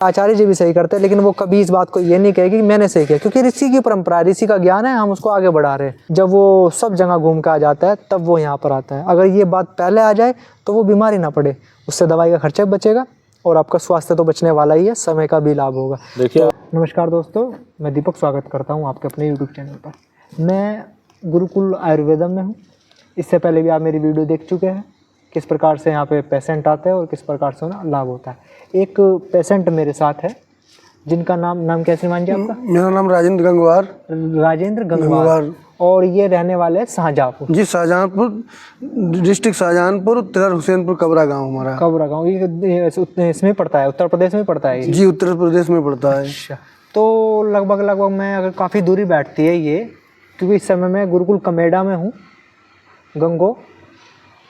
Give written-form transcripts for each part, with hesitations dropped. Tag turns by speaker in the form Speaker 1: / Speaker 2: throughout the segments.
Speaker 1: आचार्य जी भी सही करते हैं, लेकिन वो कभी इस बात को ये नहीं कहेगी कि मैंने सही किया, क्योंकि ऋषि की परंपरा है, ऋषि का ज्ञान है, हम उसको आगे बढ़ा रहे हैं। जब वो सब जगह घूम के आ जाता है तब वो यहाँ पर आता है। अगर ये बात पहले आ जाए तो वो बीमार ही ना पड़े, उससे दवाई का खर्चा भी बचेगा और आपका स्वास्थ्य तो बचने वाला ही है, समय का भी लाभ होगा।
Speaker 2: देखिए
Speaker 1: नमस्कार दोस्तों, मैं दीपक स्वागत करता हूँ आपके अपने यूट्यूब चैनल पर। मैं गुरुकुल आयुर्वेदम में हूँ। इससे पहले भी आप मेरी वीडियो देख चुके हैं, किस प्रकार से यहाँ पे पेशेंट आते हैं और किस प्रकार से उन्हें लाभ होता है। एक पेशेंट मेरे साथ है जिनका नाम क्या श्रीमान जी आपका?
Speaker 3: मेरा नाम राजेंद्र गंगवार।
Speaker 1: राजेंद्र गंगवार। और ये रहने वाले हैं शाहजहाँपुर।
Speaker 3: जी, शाहजहाँपुर डिस्ट्रिक्ट, शाहजहाँपुर, तेहर हुसैनपुर, कबरा गांव हमारा।
Speaker 1: कबरा गाँव ये इसमें पड़ता है, उत्तर प्रदेश में पड़ता है?
Speaker 3: जी, उत्तर प्रदेश में पड़ता है।
Speaker 1: अच्छा, तो लगभग मैं अगर काफ़ी दूरी बैठती है ये, क्योंकि इस समय मैं गुरुकुल कमेडा में हूँ, गंगो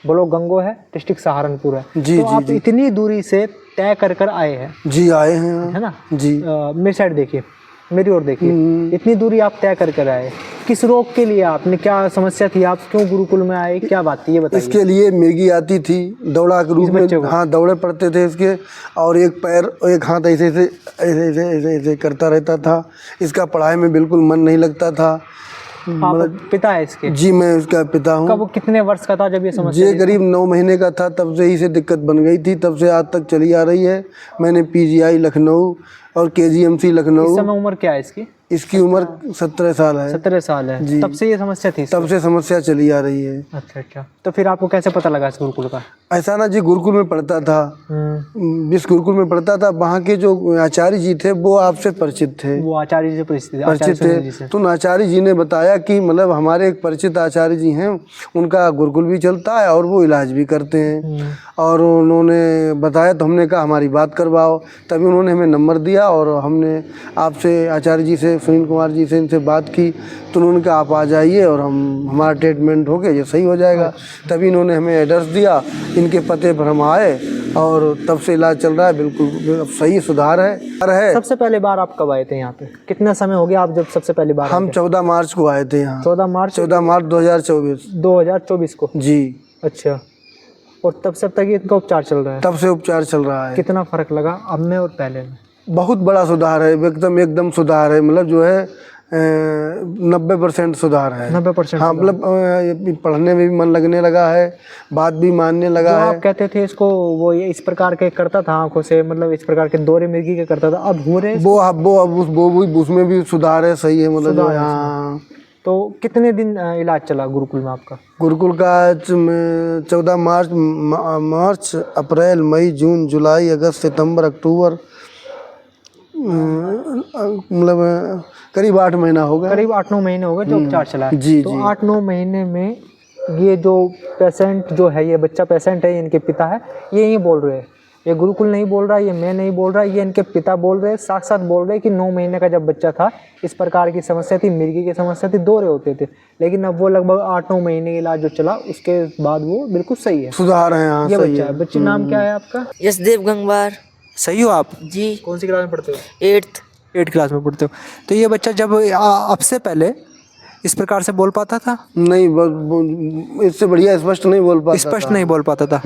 Speaker 1: गंगो है, डिस्ट्रिक्ट सहारनपुर है।
Speaker 3: जी,
Speaker 1: तो आप इतनी दूरी से तय कर आए हैं?
Speaker 3: जी, आए हैं,
Speaker 1: है ना
Speaker 3: जी।
Speaker 1: मेरी साइड देखिए, मेरी ओर देखिए, इतनी दूरी आप तय कर आए, किस रोग के लिए? आपने क्या समस्या थी, आप क्यों गुरुकुल में आए, क्या बात थी ये बताइए।
Speaker 3: इसके लिए मिर्गी आती थी, दौड़ा के रूप में, हाँ दौड़े पड़ते थे इसके, और एक पैर एक हाथ ऐसे ऐसे ऐसे ऐसे ऐसे ऐसे करता रहता था। इसका पढ़ाई में बिल्कुल मन नहीं लगता था।
Speaker 1: मतलब पिता है इसके? जी,
Speaker 3: मैं उसका पिता हूँ।
Speaker 1: कब, कितने वर्ष का था जब ये समस्या?
Speaker 3: ये करीब 9 महीने का था, तब से ही से दिक्कत बन गई थी, तब से आज तक चली आ रही है। मैंने पीजीआई लखनऊ और केजीएमसी लखनऊ।
Speaker 1: इस समय उम्र क्या है इसकी?
Speaker 3: इसकी उम्र 17 साल है।
Speaker 1: 17 साल है जी। तब से ये समस्या थी?
Speaker 3: तब से समस्या चली आ रही है।
Speaker 1: अच्छा, तो फिर आपको कैसे पता लगा इस गुरुकुल का?
Speaker 3: ऐसा ना जी, गुरुकुल में पढ़ता था, जिस गुरुकुल में पढ़ता था वहाँ के जो आचार्य जी थे वो आपसे परिचित थे।
Speaker 1: वो आचार्य जी से
Speaker 3: परिचित थे। तो आचार्य जी ने बताया कि मतलब हमारे एक परिचित आचार्य जी हैं, उनका गुरुकुल भी चलता है और वो इलाज भी करते हैं। और उन्होंने बताया तो हमने कहा हमारी बात करवाओ। तभी उन्होंने हमें नंबर दिया और हमने आपसे, आचार्य जी से, सुनील कुमार जी से, इनसे बात की, तो उन्होंने कहा आप आ जाइए और हमारा ट्रीटमेंट हो गया, ये सही हो जाएगा। तभी इन्होंने हमें एड्रेस दिया, इनके पते पर हम आए और तब से इलाज चल रहा है, बिल्कुल सही सुधार है।
Speaker 1: सबसे पहले बार आप कब आए थे यहाँ पे? कितना समय हो गया आप जब सबसे पहली बार?
Speaker 3: हम 14 मार्च को आए थे यहाँ।
Speaker 1: 14 मार्च
Speaker 3: 2024
Speaker 1: को?
Speaker 3: जी।
Speaker 1: अच्छा, और तब से अब तक इनका उपचार चल रहा है?
Speaker 3: तब से उपचार चल रहा है।
Speaker 1: कितना फर्क लगा अब में और पहले में?
Speaker 3: बहुत बड़ा सुधार है, एकदम सुधार है। मतलब जो है 90% सुधार है।
Speaker 1: 90%?
Speaker 3: हाँ, मतलब पढ़ने में भी मन लगने लगा है, बात भी मानने लगा है।
Speaker 1: आप कहते थे इसको वो ये इस प्रकार के करता था आंखों से, मतलब इस प्रकार के दौरे मिर्गी के करता था, अब हो रहे?
Speaker 3: वो उसमें भी सुधार है, सही है। मतलब हाँ।
Speaker 1: तो कितने दिन इलाज चला गुरुकुल में आपका? गुरुकुल
Speaker 3: का 14 मार्च, अप्रैल, मई, जून, जुलाई, अगस्त, सितंबर, अक्टूबर, मतलब करीब 8 महीना होगा।
Speaker 1: करीब 8-9 महीने हो गए जो उपचार चला है।
Speaker 3: जी,
Speaker 1: तो 8-9 महीने में ये जो पेशेंट जो है, ये बच्चा पेशेंट है, इनके पिता है, ये बोल रहे हैं, ये गुरुकुल नहीं बोल रहा, ये मैं नहीं बोल रहा, ये इनके पिता बोल रहे हैं, साथ बोल रहे हैं कि 9 महीने का जब बच्चा था इस प्रकार की समस्या थी, मिर्गी की समस्या थी, दौरे होते थे, लेकिन अब वो लगभग 8-9 महीने इलाज जो चला उसके बाद वो बिल्कुल सही है, सुधार है। यहाँ ये बच्चा है। बच्चे नाम क्या है आपका?
Speaker 4: यशदेव गंगवार।
Speaker 1: सही हो आप? जी। कौन सी क्लास में पढ़ते हो? 8th क्लास में पढ़ते हो। तो ये बच्चा जब अब से पहले इस प्रकार से बोल पाता था?
Speaker 3: नहीं, इससे बढ़िया स्पष्ट नहीं बोल पाता था।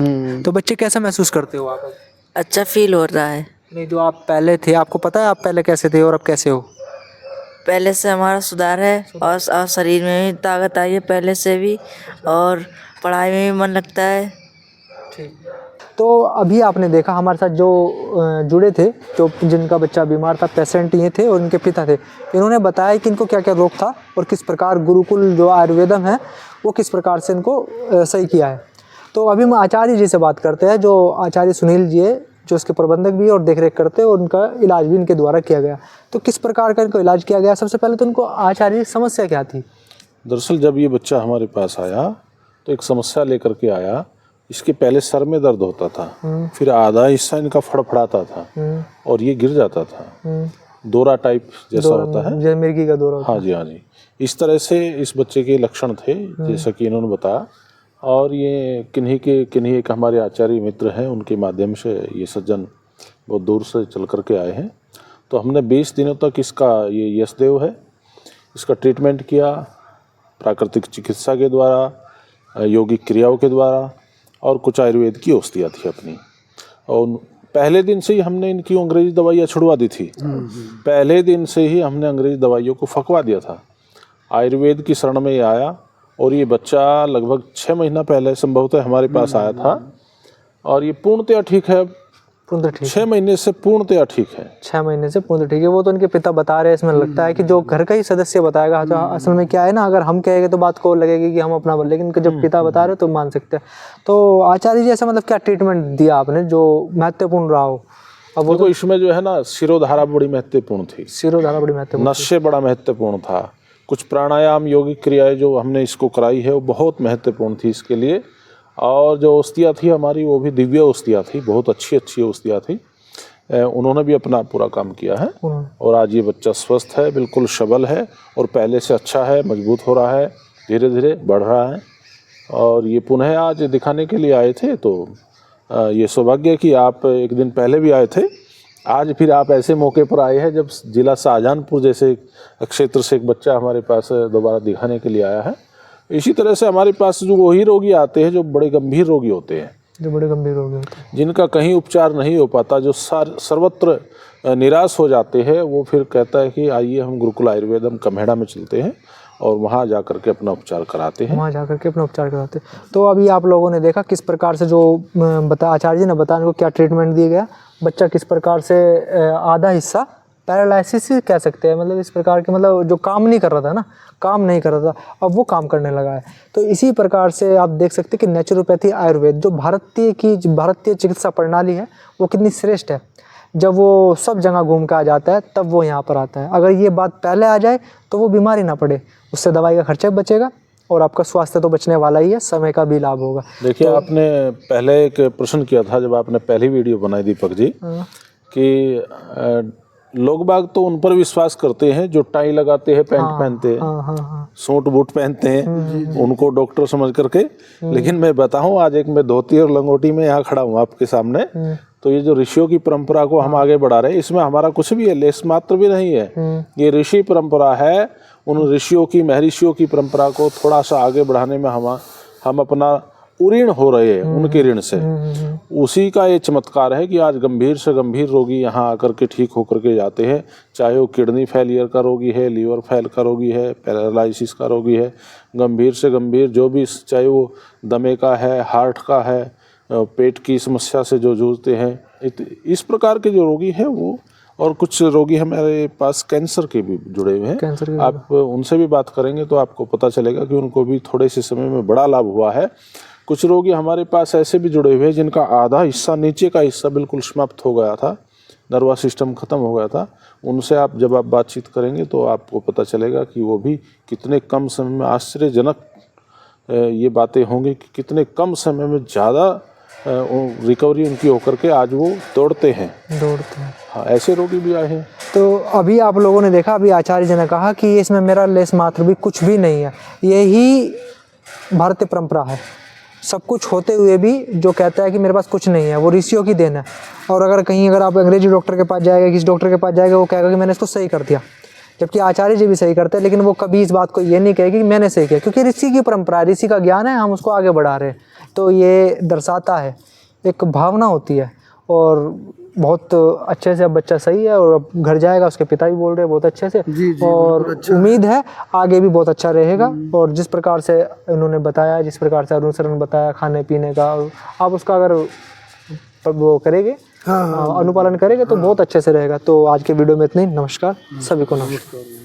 Speaker 1: तो बच्चे कैसा महसूस करते हो आप?
Speaker 4: अच्छा फील हो रहा है।
Speaker 1: नहीं, जो आप पहले थे, आपको पता है आप पहले कैसे थे और अब कैसे हो?
Speaker 4: पहले से हमारा सुधार है और शरीर में भी ताकत आई है पहले से भी, और पढ़ाई में भी मन लगता है।
Speaker 1: ठीक। तो अभी आपने देखा हमारे साथ जो जुड़े थे, जो जिनका बच्चा बीमार था, पेशेंट ये थे और इनके पिता थे, इन्होंने बताया कि इनको क्या क्या रोग था और किस प्रकार गुरुकुल जो आयुर्वेदम है वो किस प्रकार से इनको सही किया है। तो अभी हम आचार्य जी से बात करते हैं, जो आचार्य सुनील जी है, जो इसके प्रबंधक भी और देखरेख करते हैं, और उनका इलाज भी इनके द्वारा किया गया। तो किस प्रकार का इनको इलाज किया गया? सबसे पहले तो इनको आचार्य समस्या क्या थी?
Speaker 2: दरअसल जब ये बच्चा हमारे पास आया तो एक समस्या लेकर के आया। इसके पहले सर में दर्द होता था, फिर आधा हिस्सा इनका फड़फड़ाता था और ये गिर जाता था, दौरा टाइप जैसा होता है,
Speaker 1: जैसे मिर्गी का दौरा।
Speaker 2: हाँ जी। इस तरह से इस बच्चे के लक्षण थे, जैसा कि इन्होंने बताया। और ये किन्हीं एक हमारे आचार्य मित्र हैं, उनके माध्यम से ये सज्जन बहुत दूर से चल करके आए हैं। तो हमने 20 दिनों तक इसका, ये यशदेव है, इसका ट्रीटमेंट किया प्राकृतिक चिकित्सा के द्वारा, यौगिक क्रियाओं के द्वारा, और कुछ आयुर्वेद की औषधियाँ थी अपनी। और पहले दिन से ही हमने इनकी अंग्रेजी दवाइयाँ छुड़वा दी थी। पहले दिन से ही हमने अंग्रेजी दवाइयों को फकवा दिया था। आयुर्वेद की शरण में ये आया और ये बच्चा लगभग 6 महीना पहले संभवतः हमारे पास आया था और ये पूर्णतया ठीक है।
Speaker 1: पूर्ण ठीक
Speaker 2: 6 महीने से पूर्णतया ठीक है।
Speaker 1: 6 महीने से पूर्ण ठीक है। वो तो उनके पिता बता रहे हैं, इसमें लगता है कि जो घर का ही सदस्य बताएगा। तो असल में क्या है ना, अगर हम कहेंगे तो बात को लगेगी कि हम अपना बोल, लेकिन जब पिता बता रहे तो मान सकते हैं। तो आचार्य जी ऐसा मतलब क्या ट्रीटमेंट दिया आपने जो महत्वपूर्ण रहा हो? अब वो
Speaker 2: देखो इसमें जो है ना शिरोधारा बड़ी महत्वपूर्ण थी,
Speaker 1: सिरोधारा बड़ी महत्वपूर्ण,
Speaker 2: नशे बड़ा महत्वपूर्ण था, कुछ प्राणायाम योगिक क्रियाएं जो हमने इसको कराई है वो बहुत महत्वपूर्ण थी इसके लिए। और जो औषधियाँ थी हमारी वो भी दिव्य औषधियाँ थी, बहुत अच्छी औषधियाँ थी। उन्होंने भी अपना पूरा काम किया है और आज ये बच्चा स्वस्थ है, बिल्कुल सबल है और पहले से अच्छा है, मजबूत हो रहा है, धीरे धीरे बढ़ रहा है। और ये पुनः आज दिखाने के लिए आए थे। तो ये सौभाग्य है कि आप एक दिन पहले भी आए थे, आज फिर आप ऐसे मौके पर आए हैं जब जिला शाहजहानपुर जैसे क्षेत्र से एक बच्चा हमारे पास दोबारा दिखाने के लिए आया है। इसी तरह से हमारे पास जो वही रोगी आते हैं जो बड़े गंभीर रोगी होते हैं,
Speaker 1: जो बड़े गंभीर रोगी होते हैं,
Speaker 2: जिनका कहीं उपचार नहीं हो पाता, जो सर्वत्र निराश हो जाते हैं, वो फिर कहता है कि आइए हम गुरुकुल आयुर्वेदम कम्हेड़ा में चलते हैं और वहाँ जा करके अपना उपचार कराते हैं।
Speaker 1: वहाँ जा करके अपना उपचार कराते हैं। तो अभी आप लोगों ने देखा किस प्रकार से जो आचार्य जी ने बताया उनको क्या ट्रीटमेंट दिया गया। बच्चा किस प्रकार से आधा हिस्सा पैरालिसिस कह सकते हैं, मतलब इस प्रकार के, मतलब जो काम नहीं कर रहा था ना, काम नहीं कर रहा था, अब वो काम करने लगा है। तो इसी प्रकार से आप देख सकते हैं कि नेचुरोपैथी आयुर्वेद जो भारतीय चिकित्सा प्रणाली है वो कितनी श्रेष्ठ है। जब वो सब जगह घूम के आ जाता है तब वो यहाँ पर आता है। अगर ये बात पहले आ जाए तो वो बीमारी ना पड़े, उससे दवाई का खर्चा भी बचेगा और आपका स्वास्थ्य तो बचने वाला ही है, समय का भी लाभ होगा।
Speaker 2: देखिए आपने पहले एक प्रश्न किया था जब आपने पहली वीडियो बनाई दीपक जी, कि लोग बाग तो उन पर विश्वास करते हैं जो टाई लगाते हैं, पैंट पहनते हैं, सूट बूट पहनते हैं, उनको डॉक्टर समझ करके। लेकिन मैं बताऊं, आज एक मैं धोती और लंगोटी में यहाँ खड़ा हूँ आपके सामने, तो ये जो ऋषियों की परंपरा को हम आगे बढ़ा रहे हैं, इसमें हमारा कुछ भी है, लेस मात्र भी नहीं है। ये ऋषि परंपरा है, उन ऋषियों की महर्षियों की परंपरा को थोड़ा सा आगे बढ़ाने में हम अपना उऋण हो रहे हैं उनके ऋण से। उसी का ये चमत्कार है कि आज गंभीर से गंभीर रोगी यहाँ आकर के ठीक होकर के जाते हैं, चाहे वो किडनी फेलियर का रोगी है, लीवर फेल का रोगी है, पैरालिसिस का रोगी है, गंभीर से गंभीर जो भी, चाहे वो दमे का है, हार्ट का है, पेट की समस्या से जो जूझते हैं, इस प्रकार के जो रोगी हैं वो। और कुछ रोगी हमारे पास कैंसर के भी जुड़े हुए हैं, आप उनसे भी बात करेंगे तो आपको पता चलेगा कि उनको भी थोड़े से समय में बड़ा लाभ हुआ है। कुछ रोगी हमारे पास ऐसे भी जुड़े हुए हैं जिनका आधा हिस्सा, नीचे का हिस्सा बिल्कुल समाप्त हो गया था, नर्वस सिस्टम खत्म हो गया था। उनसे जब आप बातचीत करेंगे तो आपको पता चलेगा कि वो भी कितने कम समय में, आश्चर्यजनक ये बातें होंगी कि कितने कम समय में ज़्यादा रिकवरी उनकी होकर के आज वो दौड़ते हैं। हाँ, ऐसे रोगी भी आए हैं।
Speaker 1: तो अभी आप लोगों ने देखा, अभी आचार्य जी ने कहा कि इसमें मेरा लेस मात्र भी कुछ भी नहीं है। यही भारतीय परंपरा है। सब कुछ होते हुए भी जो कहता है कि मेरे पास कुछ नहीं है, वो ऋषियों की देन है। और अगर आप अंग्रेजी डॉक्टर के पास जाएगा, किसी डॉक्टर के पास जाएगा, वो कहेगा कि मैंने इसको सही कर दिया, जबकि आचार्य जी भी सही करते हैं, लेकिन वो कभी इस बात को ये नहीं कहेगी कि मैंने सही किया, क्योंकि ऋषि की परंपरा है, ऋषि का ज्ञान है, हम उसको आगे बढ़ा रहे हैं। तो ये दर्शाता है, एक भावना होती है। और बहुत अच्छे से अब बच्चा सही है और अब घर जाएगा, उसके पिता भी बोल रहे हैं बहुत अच्छे से। और उम्मीद है आगे भी बहुत अच्छा रहेगा। और जिस प्रकार से उन्होंने बताया, जिस प्रकार से अनुसरण बताया खाने पीने का, आप उसका अगर वो करेंगे, अनुपालन करेंगे तो बहुत अच्छे से रहेगा। तो आज के वीडियो में इतना ही। नमस्कार सभी को, नमस्कार।